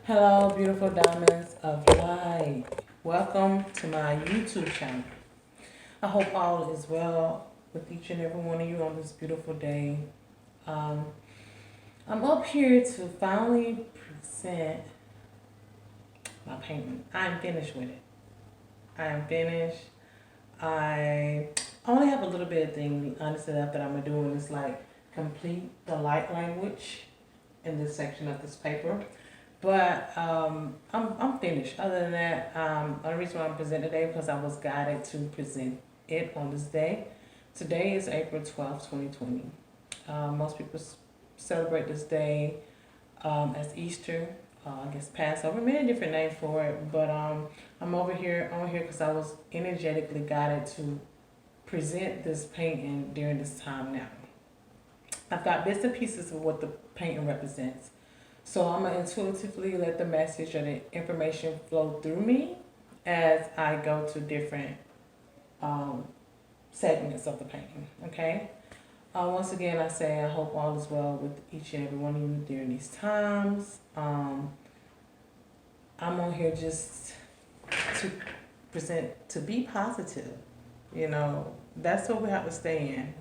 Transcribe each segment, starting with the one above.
Hello, beautiful diamonds of light. Welcome to my YouTube channel. I hope all is well with each and every one of you on this beautiful day. Um, I'm up here to finally present my painting. I'm finished with it. I am finished. I only have a little bit of thing, honestly, left that I'm gonna do, and it's like complete the light language in this section of this paper. But I'm finished. Other than that, the reason why I'm presenting today because I was guided to present it on this day. Today is April 12th, 2020. Most people celebrate this day as Easter. I guess Passover, many different names for it. But I'm over here on here because I was energetically guided to present this painting during this time now. I've got bits and pieces of what the painting represents. So I'm gonna intuitively let the message or the information flow through me as I go to different um, segments of the painting. Okay. Once again, I say I hope all is well with each and every one of you during these times. I'm on here just to present, to be positive. You know, that's what we have to stay in.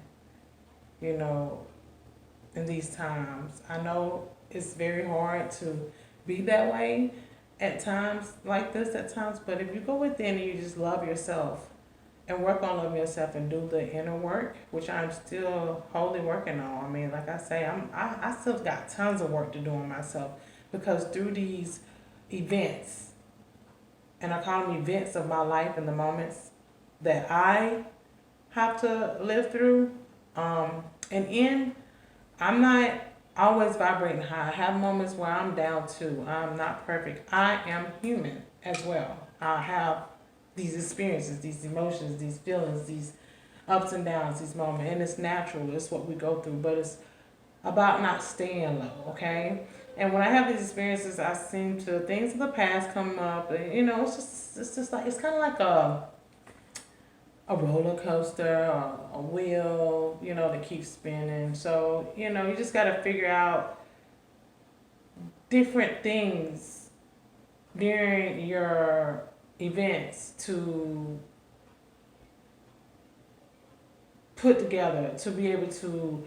You know, in these times, I know it's very hard to be that way at times like this at times, but if you go within and you just love yourself and work on loving yourself and do the inner work, which I'm still wholly working on. I mean, like I say, I still got tons of work to do on myself because through these events, and I call them events of my life and the moments that I have to live through, and in I'm not always vibrating high. I have moments where I'm down too. I'm not perfect. I am human as well. I have these experiences, these emotions, these feelings, these ups and downs, these moments, and it's natural. It's what we go through, but it's about not staying low, okay? And when I have these experiences, I seem to things of the past come up, and it's just like it's kind of like a roller coaster or a wheel, that keeps spinning. So, you just got to figure out different things during your events to put together to be able to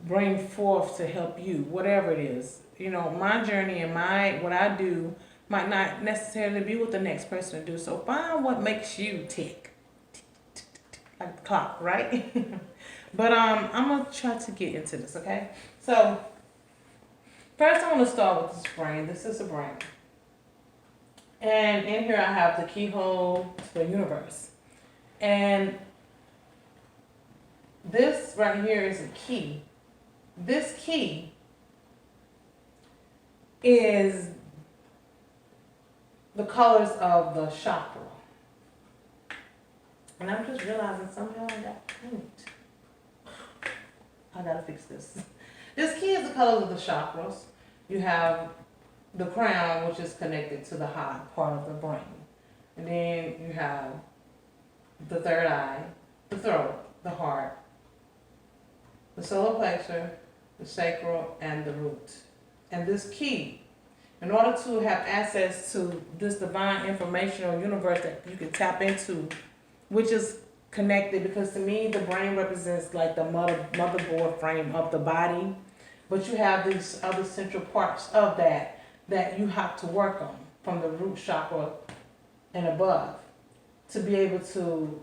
bring forth to help you, whatever it is. My journey and what I do might not necessarily be what the next person to do. So find what makes you tick like the clock, right? But I'm gonna try to get into this, okay? So first, I want to start with this brain. This is a brain, and in here I have the keyhole to the universe, and this right here is a key. This key is the colors of the chakra, and I'm just realizing somehow I got paint. I gotta fix this. This key is the colors of the chakras. You have the crown, which is connected to the high part of the brain. And then you have the third eye, the throat, the heart, the solar plexus, the sacral, and the root. And this key, in order to have access to this divine informational universe that you can tap into, which is connected, because to me the brain represents like the motherboard frame of the body, but you have these other central parts of that you have to work on from the root chakra and above to be able to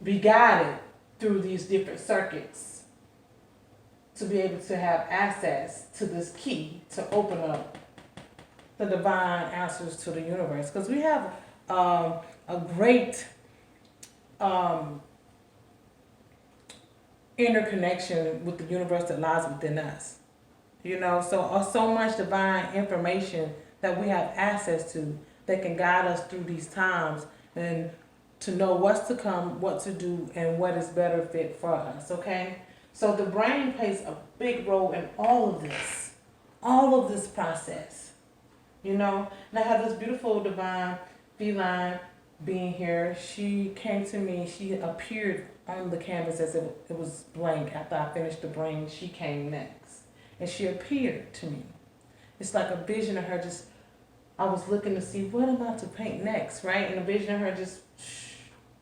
be guided through these different circuits to be able to have access to this key to open up the divine answers to the universe, because we have a great interconnection with the universe that lies within us. So much divine information that we have access to that can guide us through these times and to know what's to come, what to do, and what is better fit for us. Okay, so the brain plays a big role in all of this process. And I have this beautiful divine feline being here. She came to me. She appeared on the canvas as it was blank. After I finished the brain, she came next. and she appeared to me. It's like a vision of her just, I was looking to see what am I to paint next, right? And a vision of her just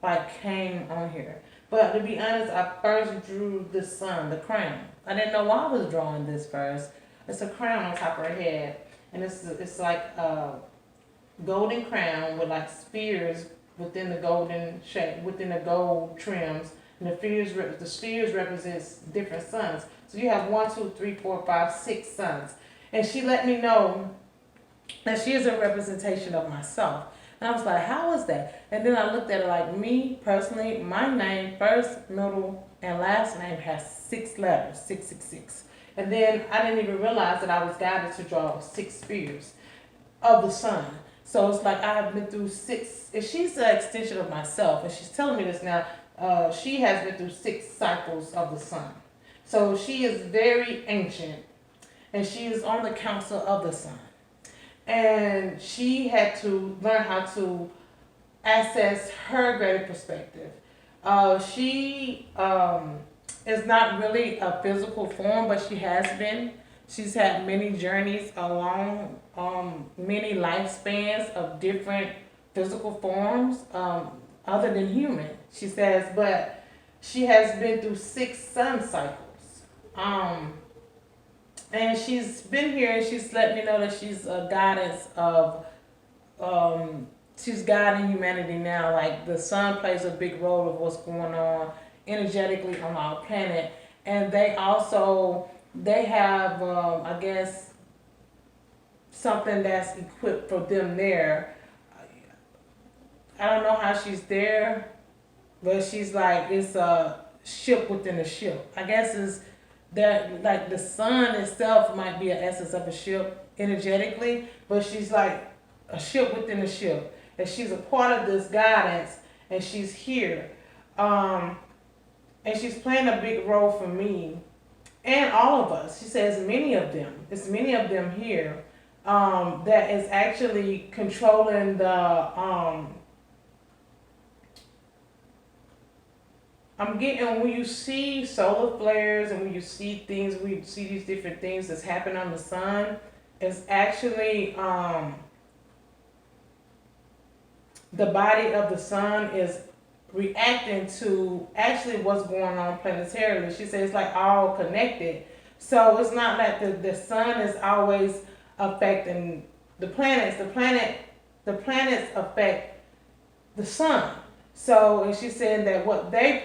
like came on here. But to be honest, I first drew the sun, the crown. I didn't know why I was drawing this first. It's a crown on top of her head, and it's like a golden crown with like spheres within the golden shape, within the gold trims, and the spheres represents different suns. So you have 1, 2, 3, 4, 5, 6 suns, and she let me know that she is a representation of myself. And I was like, how is that? And then I looked at it like, me personally, my name, first, middle, and last name has 6 letters, 666. And then I didn't even realize that I was guided to draw 6 spheres of the sun. So it's like I have been through 6, if she's an extension of myself, and she's telling me this now, she has been through 6 cycles of the sun. So she is very ancient, and she is on the council of the sun. And she had to learn how to access her greater perspective. She is not really a physical form, but she has been. She's had many journeys along many lifespans of different physical forms other than human, she says, but she has been through 6 sun cycles. And she's been here and she's let me know that she's a guidance of, she's guiding humanity now. Like the sun plays a big role of what's going on energetically on our planet. And they also, they have, I guess, something that's equipped for them there. I don't know how she's there, but she's like, it's a ship within a ship. I guess it's that like the sun itself might be an essence of a ship energetically, but she's like a ship within a ship. And she's a part of this guidance, and she's here. And she's playing a big role for me and all of us. She says many of them. It's many of them here that is actually controlling the I'm getting, when you see solar flares and when you see things, when you see these different things that's happening on the sun, it's actually the body of the sun is reacting to actually what's going on planetarily. She says it's like all connected. So it's not like the sun is always affecting the planets. The planets affect the sun. So, and she's saying that what they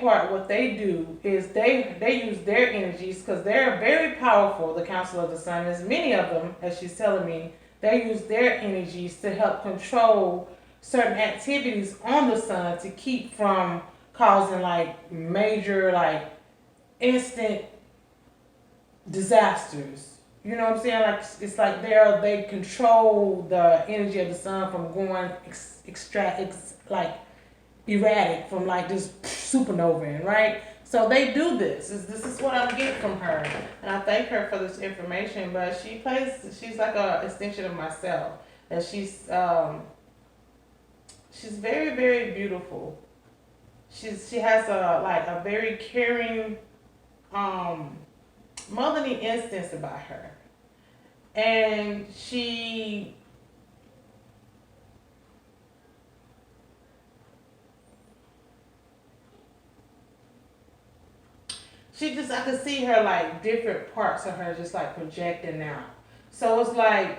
do is they use their energies because they're very powerful, the Council of the Sun. There's many of them, as she's telling me, they use their energies to help control certain activities on the sun to keep from causing like major, like instant disasters. You know what I'm saying? Like it's like they control the energy of the sun from going like erratic, from like this supernova, right? So they do this. This is what I'm getting from her, and I thank her for this information. But she's like a extension of myself, and she's very, very beautiful. She has a very caring motherly instance about her, and she just, I could see her like different parts of her just like projecting out. So it's like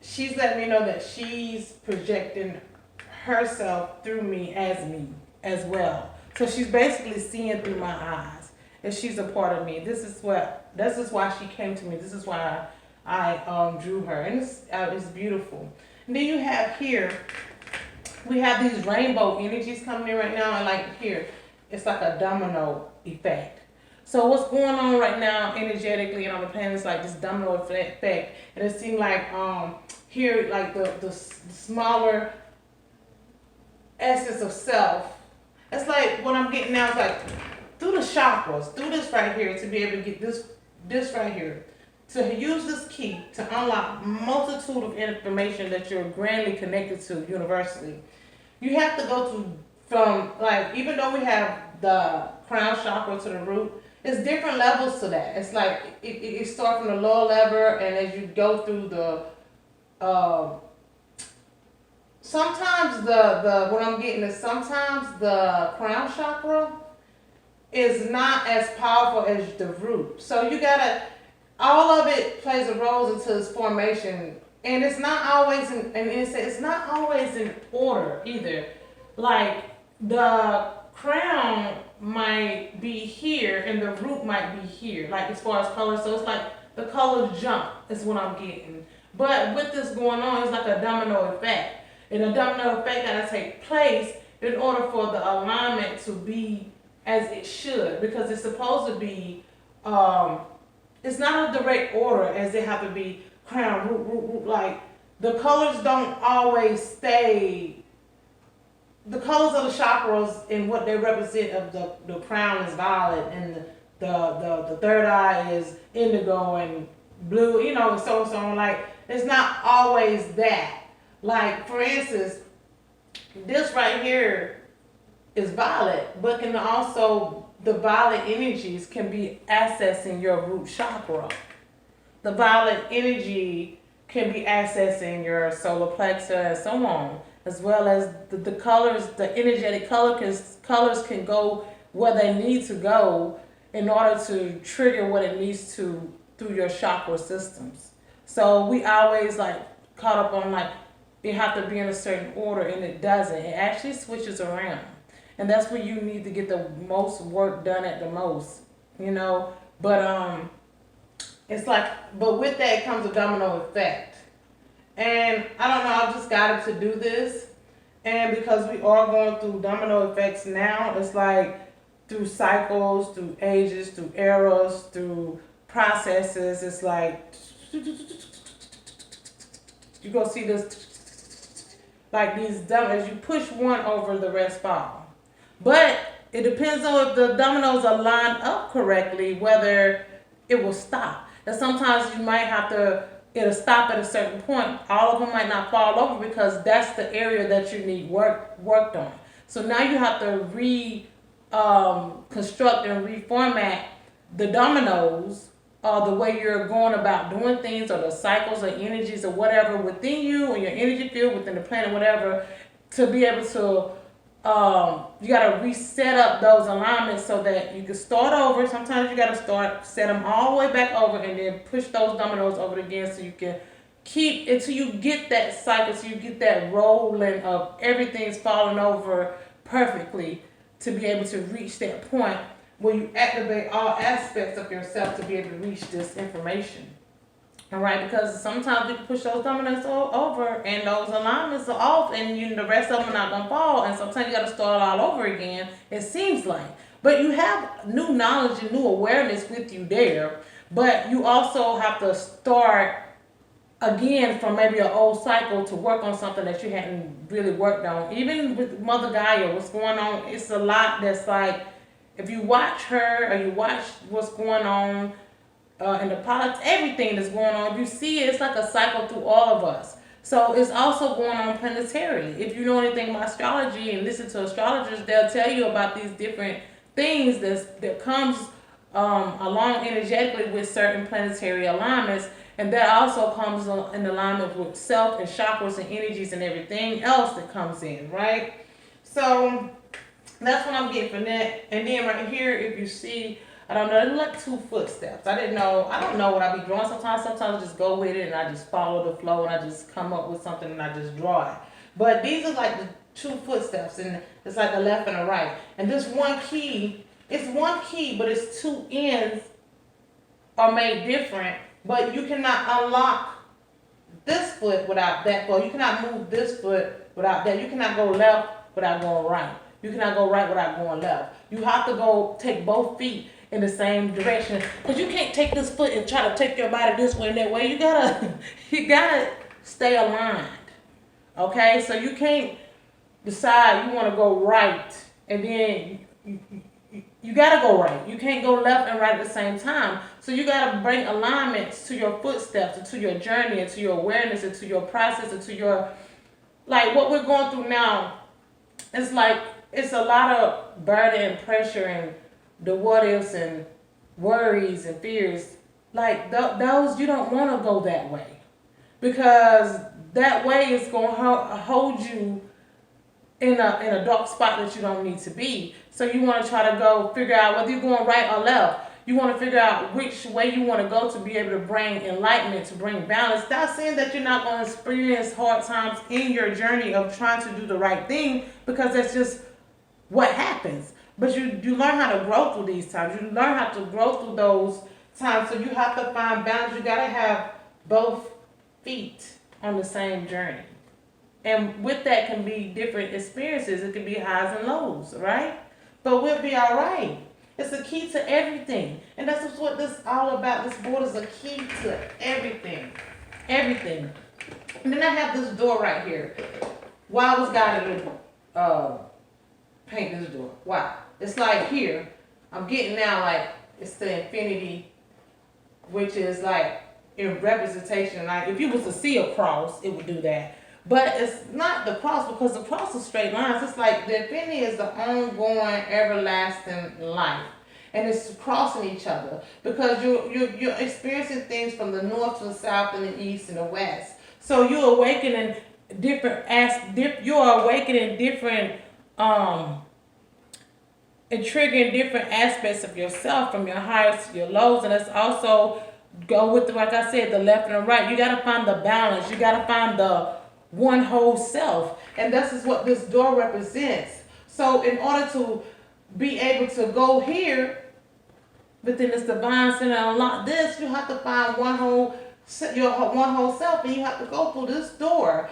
she's letting me know that she's projecting herself through me as well. So she's basically seeing through my eyes, and she's a part of me. This is why she came to me. This is why I drew her, and it's beautiful. And then you have here, we have these rainbow energies coming in right now, and like here, it's like a domino effect. So what's going on right now energetically and on the planet is like this domino effect, and it seems like here like the smaller essence of self. It's like what I'm getting now is like through the chakras, through this right here, to be able to get this right here, to use this key to unlock multitude of information that you're grandly connected to universally. You have to go to, from like, even though we have the crown chakra to the root, it's different levels to that. It's like it starts from the lower level, and as you go through the uh, sometimes the what I'm getting is sometimes the crown chakra is not as powerful as the root. So you gotta, all of it plays a role into its formation, and it's not always in, and it's not always in order either. Like the crown might be here and the root might be here, like as far as color. So it's like the colors jump is what I'm getting. But with this going on, it's like a domino effect, and a domino effect gotta take place in order for the alignment to be as it should, because it's supposed to be um, it's not a direct order as they have to be crown, root, root, root. Like the colors don't always stay. The colors of the chakras and what they represent of the crown is violet, and the third eye is indigo and blue, you know, and so and so on. Like it's not always that. Like for instance, this right here is violet, but can also, the violet energies can be accessing your root chakra. The violet energy can be accessing your solar plexus and so on, as well as the colors, the energetic colors can go where they need to go in order to trigger what it needs to through your chakra systems. So we always like caught up on like it have to be in a certain order, and it doesn't. It actually switches around, and that's where you need to get the most work done at the most, you know. But it's like, but with that comes a domino effect, and I don't know. I've just got to do this, and because we are going through domino effects now, it's like through cycles, through ages, through eras, through processes. It's like you go see this like these dominoes. You push one over, the rest fall. But it depends on if the dominoes are lined up correctly, whether it will stop. And sometimes you might have to, it'll stop at a certain point. All of them might not fall over because that's the area that you need worked on. So now you have to construct and reformat the dominoes, the way you're going about doing things, or the cycles or energies or whatever within you or your energy field within the planet, whatever, to be able to you gotta reset up those alignments so that you can start over. Sometimes you gotta set them all the way back over, and then push those dominoes over again, so you can keep until you get that cycle, so you get that rolling of everything's falling over perfectly, to be able to reach that point where you activate all aspects of yourself to be able to reach this information. All right, because sometimes we can push those dominoes over, and those alignments are off, and the rest of them are not gonna fall. And sometimes you got to start all over again. It seems like, but you have new knowledge and new awareness with you there. But you also have to start again from maybe an old cycle to work on something that you hadn't really worked on. Even with Mother Gaia, what's going on? It's a lot that's like, if you watch her or you watch what's going on and the politics, everything that's going on, if you see it, it's like a cycle through all of us. So it's also going on planetarily. If you know anything about astrology and listen to astrologers, they'll tell you about these different things that comes along energetically with certain planetary alignments, and that also comes in alignment with self and chakras and energies and everything else that comes in, right? So that's what I'm getting from that. And then right here, if you see, I don't know, it's like 2 footsteps. I don't know what I be drawing sometimes. Sometimes I just go with it and I just follow the flow and I just come up with something and I just draw it. But these are like the 2 footsteps, and it's like a left and a right. And this one key, it's one key, but its 2 ends are made different. But you cannot unlock this foot without that foot. You cannot move this foot without that. You cannot go left without going right. You cannot go right without going left. You have to go take both feet in the same direction, because you can't take this foot and try to take your body this way and that way. You gotta stay aligned. Okay, so you can't decide you want to go right and then you gotta go right. You can't go left and right at the same time. So you gotta bring alignments to your footsteps, and to your journey, and to your awareness, and to your process, and to your, like what we're going through now. It's like it's a lot of burden and pressure and the what ifs and worries and fears, like those, you don't want to go that way, because that way is going to hold you in a dark spot that you don't need to be. So you want to try to go figure out whether you're going right or left. You want to figure out which way you want to go to be able to bring enlightenment, to bring balance. Not saying that you're not going to experience hard times in your journey of trying to do the right thing, because that's just what happens. But you learn how to grow through these times. You learn how to grow through those times. So you have to find balance. You got to have both feet on the same journey. And with that can be different experiences. It can be highs and lows, right? But we'll be all right. It's the key to everything. And that's what this is all about. This board is a key to everything. Everything. And then I have this door right here. Why was God to paint this door? Why? It's like here, I'm getting now like it's the infinity, which is like in representation. Like if you was to see a cross, it would do that. But it's not the cross, because the cross is straight lines. It's like the infinity is the ongoing, everlasting life. And it's crossing each other, because you're experiencing things from the north to the south and the east and the west. So you're awakening you're awakening different and triggering different aspects of yourself, from your highs to your lows. And it's also go with like I said, the left and the right. You gotta find the balance. You gotta find the one whole self. And this is what this door represents. So in order to be able to go here within this divine center and unlock this, you have to find your one whole self, and you have to go through this door.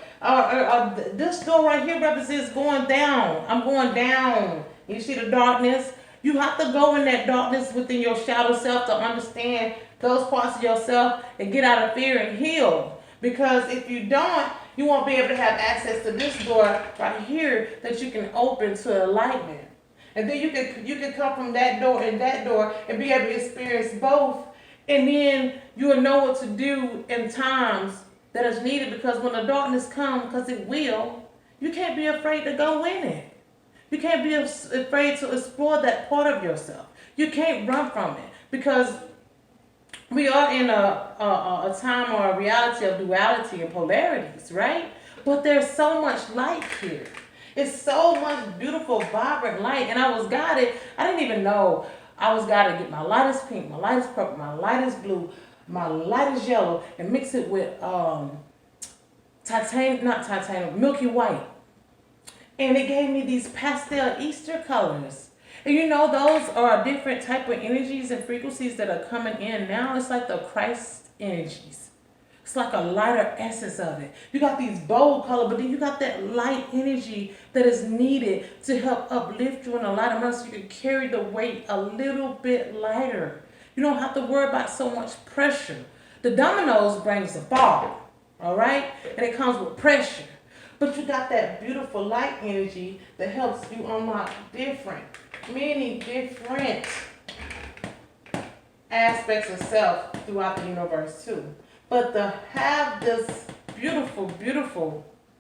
This door right here represents going down. I'm going down. You see the darkness? You have to go in that darkness within your shadow self to understand those parts of yourself and get out of fear and heal. Because if you don't, you won't be able to have access to this door right here that you can open to enlightenment. And then you can come from that door and be able to experience both. And then you will know what to do in times that is needed, because when the darkness comes, because it will, you can't be afraid to go in it. You can't be afraid to explore that part of yourself. You can't run from it, because we are in a time or a reality of duality and polarities, right? But there's so much light here. It's so much beautiful, vibrant light. And I was guided. I didn't even know I was guided to get my lightest pink, my lightest purple, my lightest blue, my lightest yellow, and mix it with milky white. And it gave me these pastel Easter colors. And you know, those are different type of energies and frequencies that are coming in now. It's like the Christ energies. It's like a lighter essence of it. You got these bold colors, but then you got that light energy that is needed to help uplift you in a lighter manner, so you can carry the weight a little bit lighter. You don't have to worry about so much pressure. The dominoes brings the fall, all right? And it comes with pressure. But you got that beautiful light energy that helps you unlock many different aspects of self throughout the universe too. But to have this beautiful, beautiful